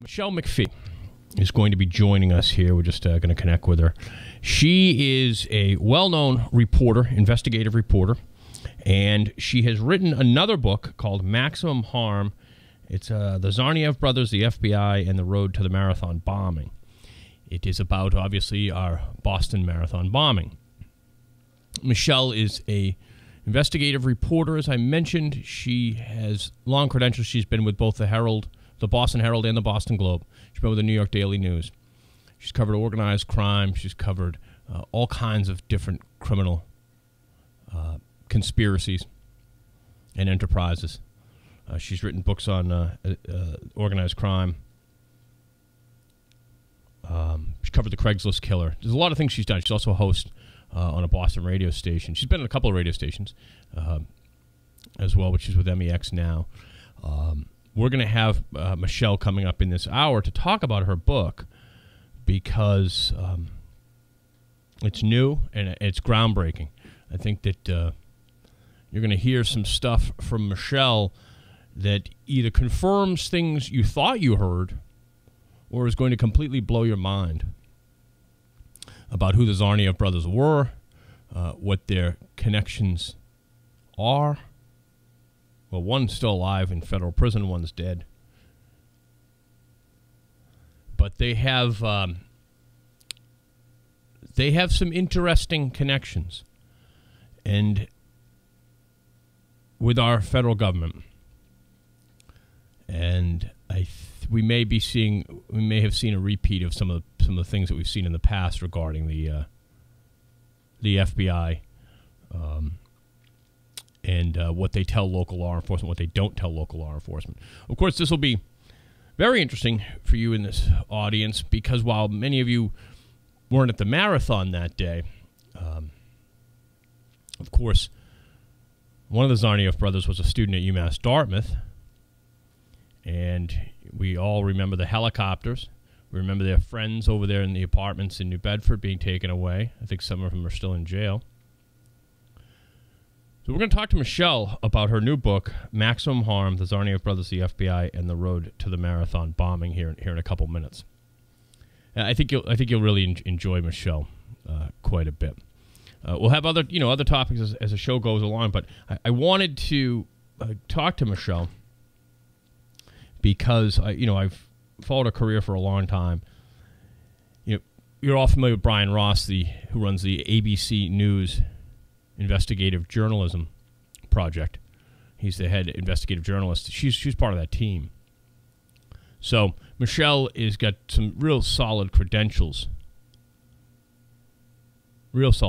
Michele McPhee is going to be joining us here. We're just going to connect with her. She is a well-known reporter, investigative reporter, and she has written another book called Maximum Harm. It's the Tsarnaev brothers, the FBI, and the road to the marathon bombing. It is about, obviously, our Boston Marathon bombing. Michele is a investigative reporter, as I mentioned. She has long credentials. She's been with both the Herald, the Boston Herald, and the Boston Globe. She's been with the New York Daily News. She's covered organized crime. She's covered all kinds of different criminal conspiracies and enterprises. She's written books on organized crime. She covered the Craigslist killer. There's a lot of things she's done. She's also a host on a Boston radio station. She's been on a couple of radio stations as well, which is with MEX now. We're going to have Michele coming up in this hour to talk about her book because it's new and it's groundbreaking. I think that you're going to hear some stuff from Michele that either confirms things you thought you heard or is going to completely blow your mind about who the Tsarnaev brothers were, what their connections are. Well, one's still alive in federal prison, one's dead. But they have some interesting connections, and with our federal government. And we may have seen a repeat of some of the things that we've seen in the past regarding the FBI. And what they tell local law enforcement, what they don't tell local law enforcement. Of course, this will be very interesting for you in this audience because while many of you weren't at the marathon that day, of course, one of the Tsarnaev brothers was a student at UMass Dartmouth, and we all remember the helicopters. We remember their friends over there in the apartments in New Bedford being taken away. I think some of them are still in jail. So we're going to talk to Michele about her new book, Maximum Harm, the Tsarnaev brothers, the FBI, and the road to the marathon bombing here in a couple minutes. I think you'll really enjoy Michele quite a bit. We'll have other topics as the show goes along, but I wanted to talk to Michele because I've followed her career for a long time. You're all familiar with Brian Ross, who runs the ABC News Investigative Journalism project. He's the head investigative journalist. She's part of that team. So Michele has got some real solid credentials. As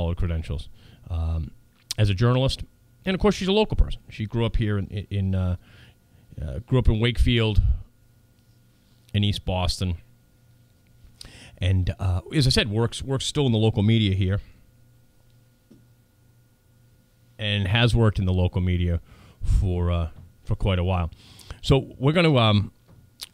a journalist, and of course she's a local person. She grew up here in Wakefield, in East Boston, and as I said, works still in the local media here. And has worked in the local media for quite a while. So we're going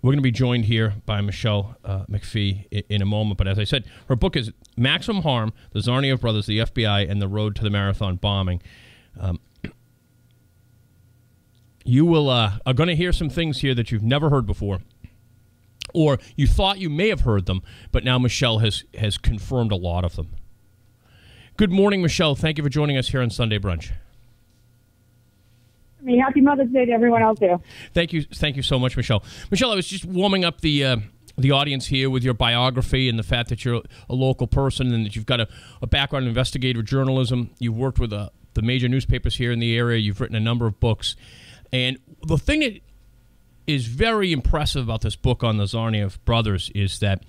to be joined here by Michele McPhee in a moment. But as I said, her book is Maximum Harm: The Tsarnaev Brothers, the FBI, and the Road to the Marathon Bombing. You are going to hear some things here that you've never heard before, or you thought you may have heard them, but now Michele has confirmed a lot of them. Good morning, Michele. Thank you for joining us here on Sunday Brunch. Happy Mother's Day to everyone else there. Thank you so much, Michele. Michele, I was just warming up the audience here with your biography and the fact that you're a local person and that you've got a background in investigative journalism. You've worked with the major newspapers here in the area. You've written a number of books. And the thing that is very impressive about this book on the Tsarnaev brothers is that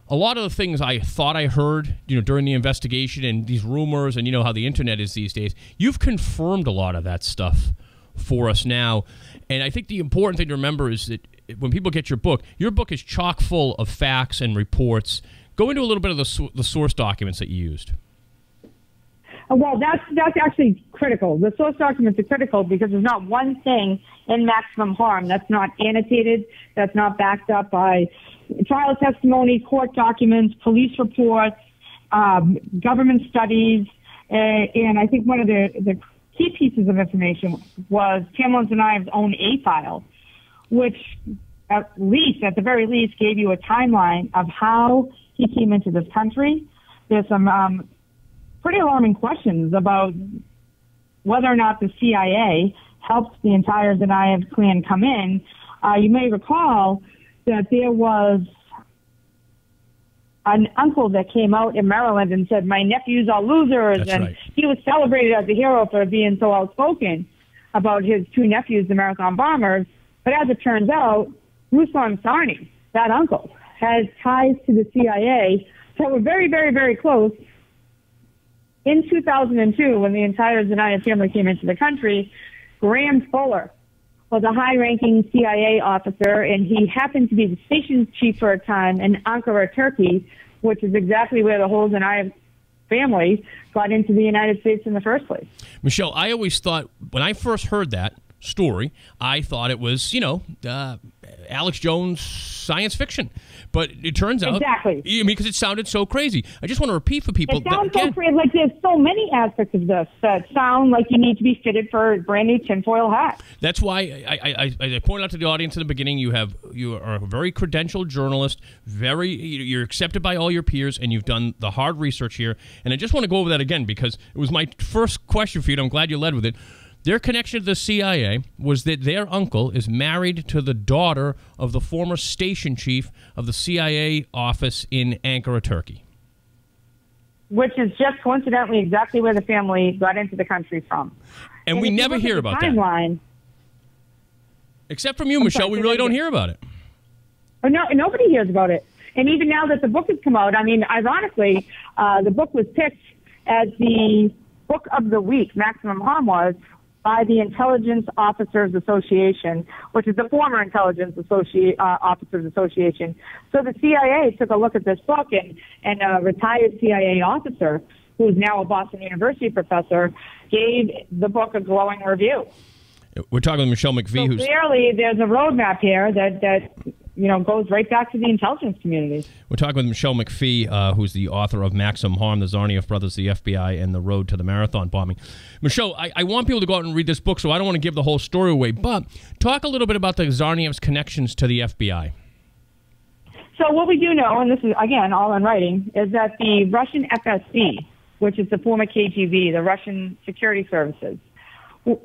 a lot of the things I thought I heard, during the investigation and these rumors and how the internet is these days, you've confirmed a lot of that stuff for us now. And I think the important thing to remember is that when people get your book is chock full of facts and reports. Go into a little bit of the source documents that you used. Well, that's actually critical. The source documents are critical because there's not one thing in Maximum Harm that's not annotated, that's not backed up by trial testimony, court documents, police reports, government studies, and I think one of the key pieces of information was Tsarnaev's own A file, which at the very least, gave you a timeline of how he came into this country. There's some pretty alarming questions about whether or not the CIA helped the entire Tsarnaev clan come in. You may recall that there was an uncle that came out in Maryland and said, my nephews are losers. That's and right. He was celebrated as a hero for being so outspoken about his two nephews, the marathon bombers. But as it turns out, Ruslan Sarnia, that uncle, has ties to the CIA that were very, very, very close. In 2002, when the entire Tsarnaev family came into the country, Graham Fuller was a high-ranking CIA officer, and he happened to be the station chief for a time in Ankara, Turkey, which is exactly where the whole Tsarnaev family got into the United States in the first place. Michelle, I always thought, when I first heard that story, I thought it was, Alex Jones science fiction. But it turns out, exactly, because it sounded so crazy. I just want to repeat for people. It sounds so crazy. Like, there's so many aspects of this that sound like you need to be fitted for a brand new tinfoil hat. That's why I pointed out to the audience in the beginning, you are a very credentialed journalist, you're accepted by all your peers, and you've done the hard research here. And I just want to go over that again because it was my first question for you, and I'm glad you led with it. Their connection to the CIA was that their uncle is married to the daughter of the former station chief of the CIA office in Ankara, Turkey. Which is just coincidentally exactly where the family got into the country from. And we never hear about that. Except from you, Michelle, we really don't hear about it. Oh, no, nobody hears about it. And even now that the book has come out, I mean, ironically, the book was picked as the book of the week, Maximum Harm was, by the Intelligence Officers Association, which is the former Intelligence Officers Association. So the CIA took a look at this book, and a retired CIA officer, who is now a Boston University professor, gave the book a glowing review. We're talking with Michele McPhee. So clearly, there's a roadmap here that goes right back to the intelligence community. We're talking with Michele McPhee, who's the author of Maximum Harm, the Tsarnaev Brothers, the FBI, and the Road to the Marathon Bombing. Michelle, I want people to go out and read this book, so I don't want to give the whole story away, but talk a little bit about the Tsarnaevs' connections to the FBI. So what we do know, and this is, again, all in writing, is that the Russian FSB, which is the former KGB, the Russian security services,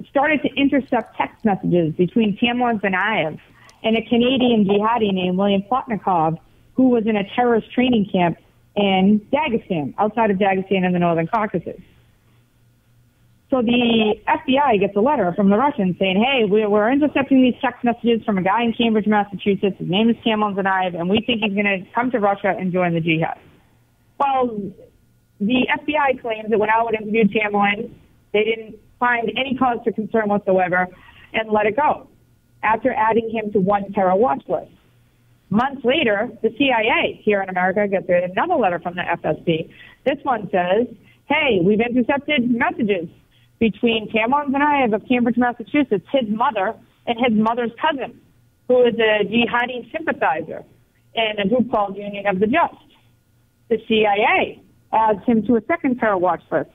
started to intercept text messages between Tsarnaev Tsarnaev and a Canadian jihadi named William Plotnikov, who was in a terrorist training camp in Dagestan, outside of Dagestan in the Northern Caucasus. So the FBI gets a letter from the Russians saying, hey, we're intercepting these text messages from a guy in Cambridge, Massachusetts. His name is Tsarnaev Tsarnaev, and we think he's going to come to Russia and join the jihad. Well, the FBI claims that when Howard interviewed Tsarnaev, they didn't find any cause for concern whatsoever and let it go, after adding him to one terror watch list. Months later, the CIA here in America gets another letter from the FSB. This one says, hey, we've intercepted messages between Tsarnaev Tsarnaev of Cambridge, Massachusetts, his mother, and his mother's cousin, who is a jihadi sympathizer in a group called Union of the Just. The CIA adds him to a second terror watch list,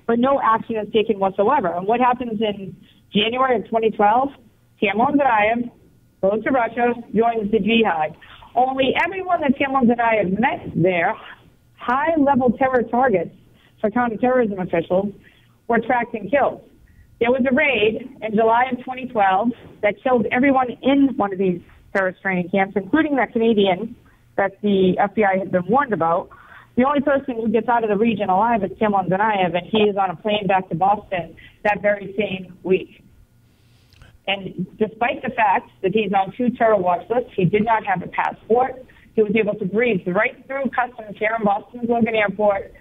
but no action is taken whatsoever. And what happens in January of 2012? Tsarnaev Tsarnaev goes to Russia, joins the jihad. Only everyone that Tsarnaev Tsarnaev met there, high-level terror targets for counterterrorism officials, were tracked and killed. There was a raid in July of 2012 that killed everyone in one of these terrorist training camps, including that Canadian that the FBI had been warned about. The only person who gets out of the region alive is Tsarnaev Tsarnaev, and he is on a plane back to Boston that very same week. And despite the fact that he's on two terror watch lists, he did not have a passport. He was able to breeze right through customs here in Boston's Logan Airport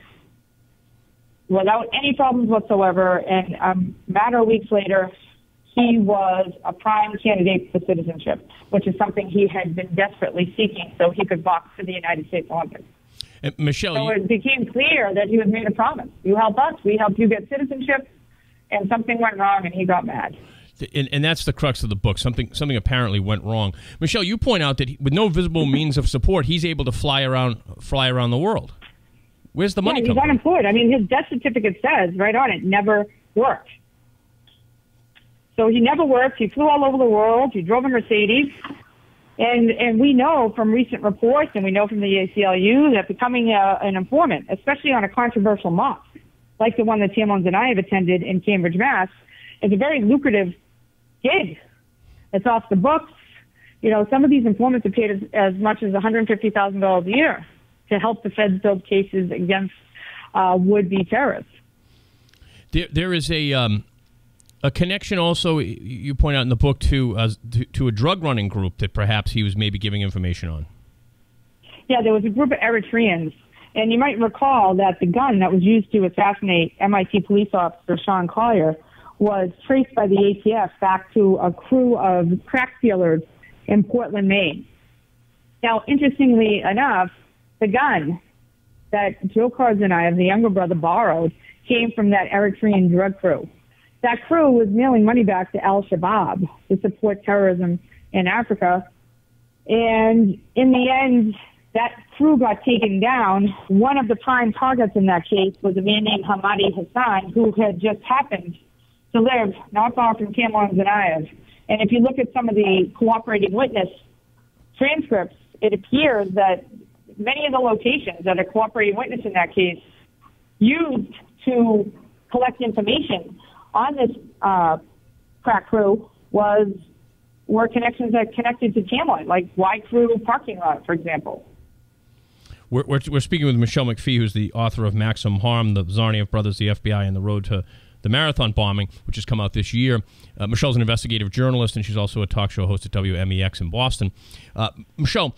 without any problems whatsoever. And a matter of weeks later, he was a prime candidate for citizenship, which is something he had been desperately seeking so he could box for the United States Olympics. Michelle, so it became clear that he was made a promise. You help us, we help you get citizenship. And something went wrong, and he got mad. And that's the crux of the book. Something apparently went wrong. Michelle, you point out that with no visible means of support, he's able to fly around the world. Where's the money come from? He's unemployed. I mean, his death certificate says right on it, never worked. So he never worked. He flew all over the world. He drove a Mercedes. And we know from recent reports, and we know from the ACLU, that becoming an informant, especially on a controversial mosque, like the one that Tsarnaevs and I have attended in Cambridge, Mass., is a very lucrative gig. It's off the books. You know, some of these informants are paid as much as $150,000 a year to help the feds build cases against would-be terrorists. There is a connection also, you point out in the book, to a drug-running group that perhaps he was maybe giving information on. Yeah, there was a group of Eritreans, and you might recall that the gun that was used to assassinate MIT police officer Sean Collier was traced by the ATF back to a crew of crack dealers in Portland, Maine. Now, interestingly enough, the gun that Joe Tsarnaev, the younger brother, borrowed came from that Eritrean drug crew. That crew was mailing money back to Al-Shabaab to support terrorism in Africa. And in the end, that crew got taken down. One of the prime targets in that case was a man named Hamadi Hassan, who had just happened to live not far from Tsarnaev. And if you look at some of the cooperating witness transcripts, it appears that many of the locations that a cooperating witness in that case used to collect information on this crack crew were connections that connected to Tamlin, like Y Crew parking lot, for example. We're speaking with Michele McPhee, who's the author of Maximum Harm, the Tsarnaev Brothers, the FBI, and the Road to the Marathon Bombing, which has come out this year. Michelle's an investigative journalist, and she's also a talk show host at WMEX in Boston. Michele,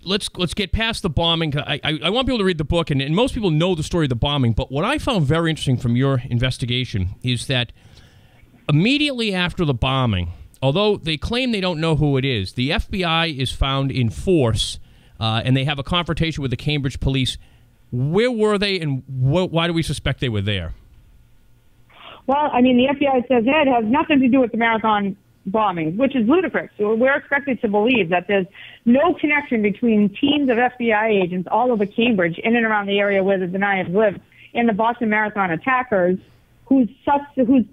let's get past the bombing. I want people to read the book, and most people know the story of the bombing, but what I found very interesting from your investigation is that immediately after the bombing, although they claim they don't know who it is, the FBI is found in force, and they have a confrontation with the Cambridge police. Where were they, and why do we suspect they were there? Well, I mean, the FBI says it has nothing to do with the marathon bombing, which is ludicrous. So we're expected to believe that there's no connection between teams of FBI agents all over Cambridge, in and around the area where the Tsarnaevs lived, and the Boston Marathon attackers, whose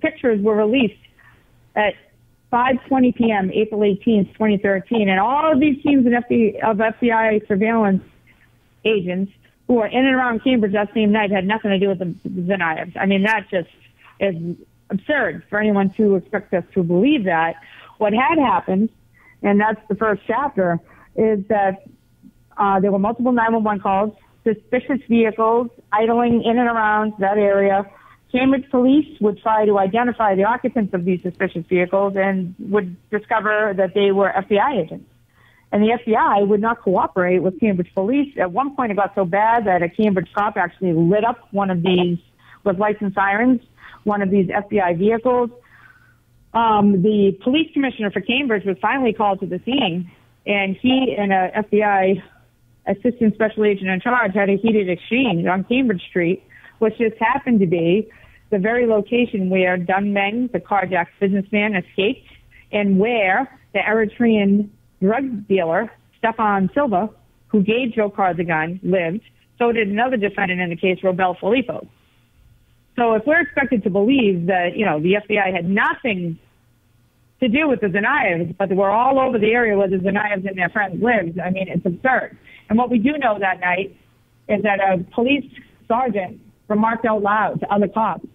pictures were released at 5:20 p.m., April 18th, 2013. And all of these teams of FBI surveillance agents who were in and around Cambridge that same night had nothing to do with the Tsarnaevs. I mean, that just is absurd for anyone to expect us to believe that. What had happened, and that's the first chapter, is that there were multiple 911 calls, suspicious vehicles idling in and around that area. Cambridge police would try to identify the occupants of these suspicious vehicles and would discover that they were FBI agents. And the FBI would not cooperate with Cambridge police. At one point, it got so bad that a Cambridge cop actually lit up one of these, with lights and sirens, one of these FBI vehicles. The police commissioner for Cambridge was finally called to the scene, and he and a FBI assistant special agent in charge had a heated exchange on Cambridge Street, which just happened to be the very location where Dun Meng, the carjacked businessman, escaped, and where the Eritrean drug dealer, Stefan Silva, who gave Joe Carr the gun, lived. So did another defendant in the case, Robel Filippo. So if we're expected to believe that, you know, the FBI had nothing to do with the Tsarnaevs, but they were all over the area where the Tsarnaevs and their friends lived, I mean, it's absurd. And what we do know that night is that a police sergeant remarked out loud to other cops,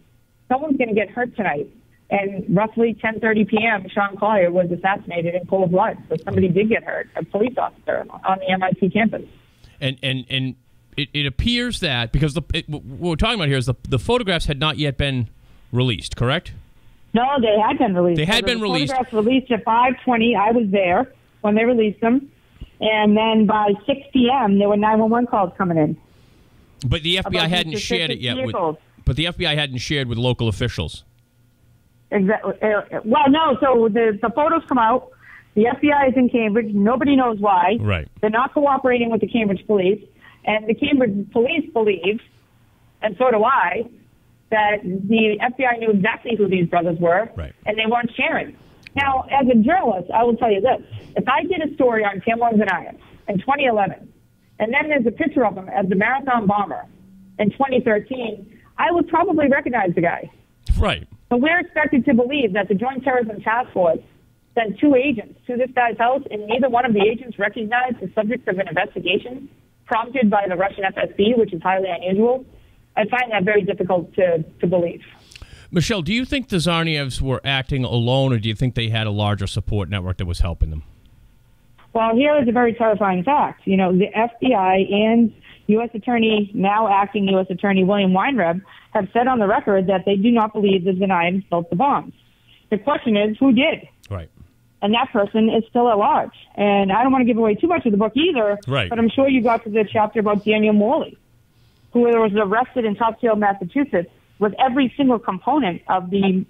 someone's going to get hurt tonight. And roughly 10:30 p.m., Sean Collier was assassinated in cold blood. So somebody did get hurt, a police officer on the MIT campus. And it appears that, because what we're talking about here is the photographs had not yet been released, correct? No, they had been released. They had been released. Photographs released at 5:20. I was there when they released them. And then by 6 p.m., there were 911 calls coming in. But the FBI hadn't shared it yet. But the FBI hadn't shared with local officials. Exactly. Well, no. So the photos come out. The FBI is in Cambridge. Nobody knows why. Right. They're not cooperating with the Cambridge police. And the Cambridge police believe, and so do I, that the FBI knew exactly who these brothers were, right, and they weren't sharing. Now, as a journalist, I will tell you this. If I did a story on Tsarnaevs in 2011, and then there's a picture of him as the marathon bomber in 2013, I would probably recognize the guy. Right. So we're expected to believe that the Joint Terrorism Task Force sent 2 agents to this guy's house, and neither one of the agents recognized the subject of an investigation prompted by the Russian FSB, which is highly unusual. I find that very difficult to believe. Michele, do you think the Tsarnaevs were acting alone, or do you think they had a larger support network that was helping them? Well, here is a very terrifying fact. You know, the FBI and U.S. Attorney, now acting U.S. Attorney William Weinreb, have said on the record that they do not believe the Tsarnaevs built the bombs. The question is, who did? Right. And that person is still at large. And I don't want to give away too much of the book either, right. But I'm sure you got to the chapter about Daniel Morley, who was arrested in Townsquare, Massachusetts, with every single component of the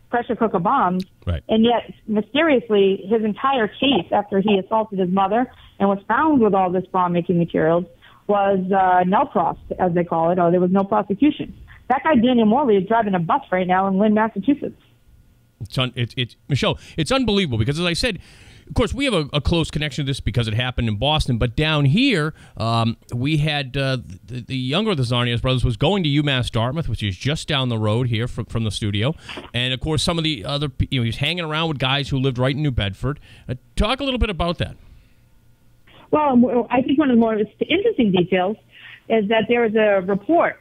pressure cooker bombs. Right. And yet, mysteriously, his entire case after he assaulted his mother and was found with all this bomb-making materials was null pros, as they call it, or there was no prosecution. That guy, Daniel Morley, is driving a bus right now in Lynn, Massachusetts. Michele, it's unbelievable because, as I said, of course, we have a close connection to this because it happened in Boston. But down here, we had the younger of the Tsarnaevs brothers was going to UMass Dartmouth, which is just down the road here from the studio. And, of course, some of the other, he's hanging around with guys who lived right in New Bedford. Talk a little bit about that. Well, I think one of the more interesting details is that there was a report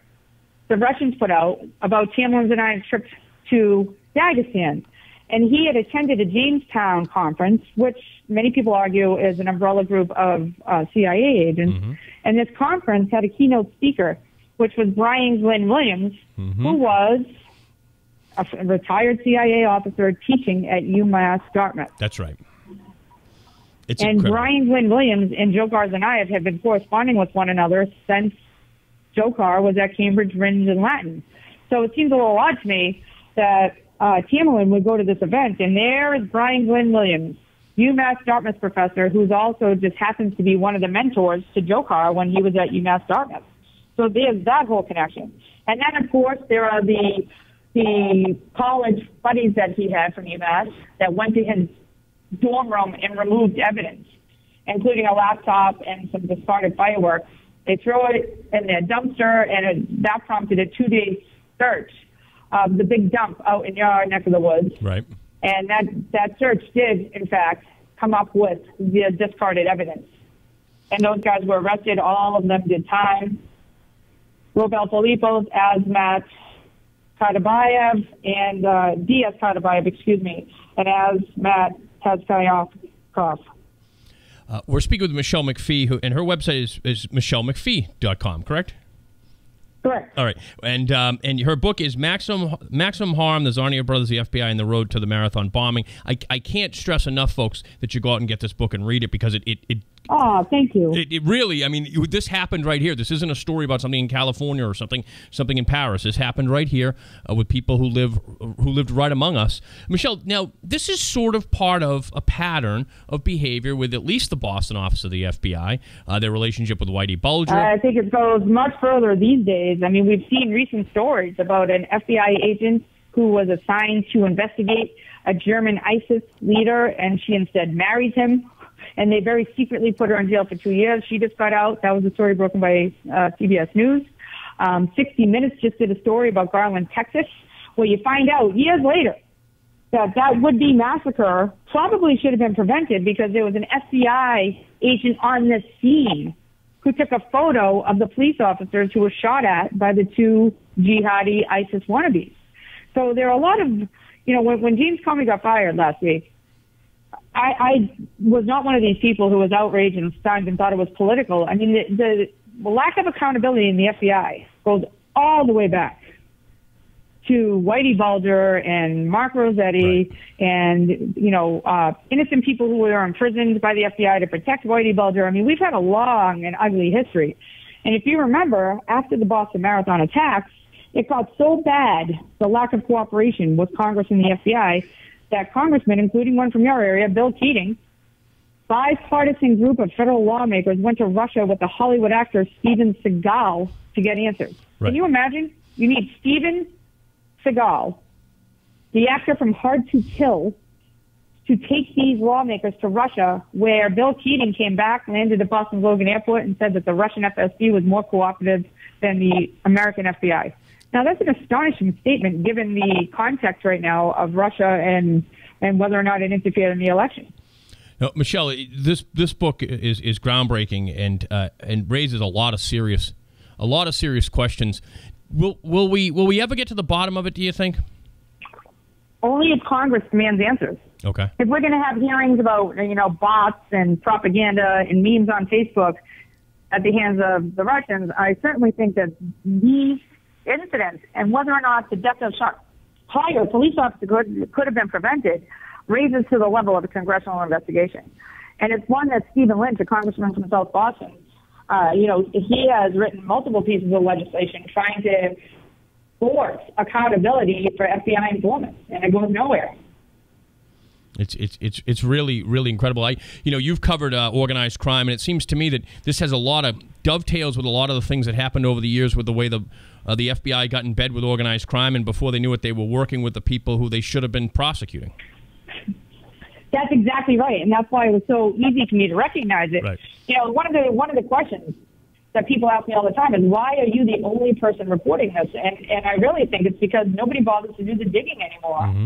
the Russians put out about Tamerlan Tsarnaev's trip to Dagestan. And he had attended a Jamestown conference, which many people argue is an umbrella group of CIA agents. Mm-hmm. And this conference had a keynote speaker, which was Brian Glenn Williams, mm-hmm. who was a retired CIA officer teaching at UMass Dartmouth. That's right. And incredible. Brian Glenn Williams and Dzhokhar Tsarnaev have been corresponding with one another since Dzhokhar was at Cambridge, Rindge, and Latin. So it seems a little odd to me that Tamerlan would go to this event, and there is Brian Glenn Williams, UMass Dartmouth professor, who's also just happens to be one of the mentors to Dzhokhar when he was at UMass Dartmouth. So there's that whole connection. And then, of course, there are the college buddies that he had from UMass that went to his dorm room and removed evidence, including a laptop and some discarded fireworks. They threw it in their dumpster, and that prompted a 2-day search of the big dump out in your neck of the woods. Right. And that search did, in fact, come up with the discarded evidence. And those guys were arrested. All of them did time. Robel Filipos, Azmat Kadabayev, and Diaz Kadabayev, and Azmat Tazkayakov. We're speaking with Michele McPhee, and her website is michelemcphee.com, correct? Correct. All right, and her book is Maximum Harm: The Tsarnaev Brothers, the FBI, and the Road to the Marathon Bombing. I can't stress enough, folks, that you go out and get this book and read it because it Oh, thank you. It really, I mean, this happened right here. This isn't a story about something in California or something in Paris. This happened right here with people who lived right among us. Michele, now, this is sort of part of a pattern of behavior with at least the Boston office of the FBI, their relationship with Whitey Bulger. I think it goes much further these days. I mean, we've seen recent stories about an FBI agent who was assigned to investigate a German ISIS leader, and she instead married him. And they very secretly put her in jail for 2 years. She just got out. That was a story broken by CBS News. 60 Minutes just did a story about Garland, Texas, where you find out years later that would-be massacre probably should have been prevented because there was an FBI agent on the scene who took a photo of the police officers who were shot at by the 2 jihadi ISIS wannabes. So there are a lot of, when James Comey got fired last week, I was not one of these people who was outraged and stunned and thought it was political. I mean, the lack of accountability in the FBI goes all the way back to Whitey Bulger and Mark Rossetti, right, and, innocent people who were imprisoned by the FBI to protect Whitey Bulger. I mean, we've had a long and ugly history. And if you remember, after the Boston Marathon attacks, it got so bad, the lack of cooperation with Congress and the FBI, that congressmen, including one from your area, Bill Keating, bipartisan group of federal lawmakers went to Russia with the Hollywood actor Steven Seagal to get answers. Right. Can you imagine? You need Steven Seagal, the actor from Hard to Kill, to take these lawmakers to Russia, where Bill Keating came back, landed at Boston Logan Airport, and said that the Russian FSB was more cooperative than the American FBI. Now, that's an astonishing statement given the context right now of Russia and and whether or not it interfered in the election. Now, Michele, this book is groundbreaking and raises a lot of serious questions. Will we ever get to the bottom of it, do you think? Only if Congress demands answers. Okay. If we're going to have hearings about, bots and propaganda and memes on Facebook at the hands of the Russians, I certainly think that these incidents and whether or not the death of Tiger, police officer, could have been prevented, raises to the level of a congressional investigation. And it's one that Stephen Lynch, a congressman from South Boston, he has written multiple pieces of legislation trying to force accountability for FBI informants, and it goes nowhere. It's really, really incredible. You've covered organized crime, and it seems to me that this has a lot of dovetails with a lot of the things that happened over the years with the way the FBI got in bed with organized crime, and before they knew it, they were working with the people who they should have been prosecuting. That's exactly right, and that's why it was so easy for me to recognize it. Right. One of the questions that people ask me all the time is, why are you the only person reporting this? And I really think it's because nobody bothers to do the digging anymore. Mm-hmm.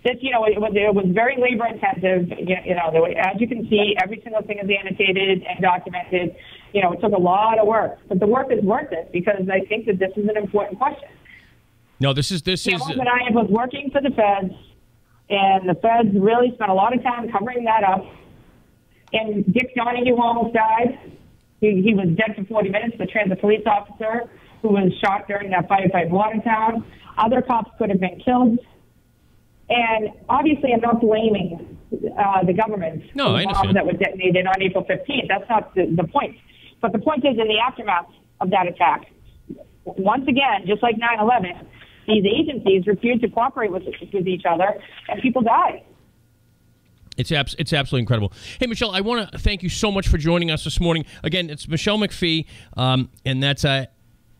It was very labor intensive. As you can see, every single thing is annotated and documented. It took a lot of work, but the work is worth it because I think that this is an important question. No, this is. I was working for the feds, and the feds really spent a lot of time covering that up. And Dick Donahue almost died. He was dead for 40 minutes, the transit police officer who was shot during that firefight in Watertown. Other cops could have been killed. And obviously, I'm not blaming the government for the bomb that was detonated on April 15th. That's not the point. But the point is, in the aftermath of that attack, once again, just like 9/11, these agencies refused to cooperate with each other, and people died. It's absolutely incredible. Hey, Michele, I want to thank you so much for joining us this morning. Again, it's Michele McPhee, and that's a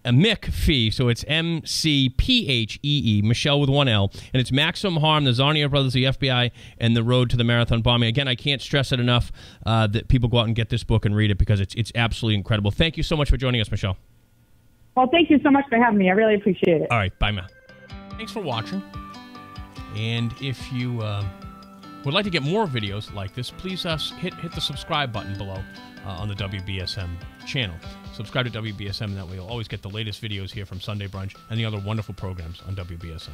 McPhee, so it's McPhee, Michele with one L, and it's Maximum Harm, the Tsarnaev brothers, the FBI, and the road to the marathon bombing. Again, I can't stress it enough that people go out and get this book and read it because it's absolutely incredible. Thank you so much for joining us, Michele. Well, thank you so much for having me. I really appreciate it. All right, bye, Mel. Thanks for watching, and if you would like to get more videos like this, please hit the subscribe button below on the WBSM channel. Subscribe to WBSM, and that way you'll always get the latest videos here from Sunday Brunch and the other wonderful programs on WBSM.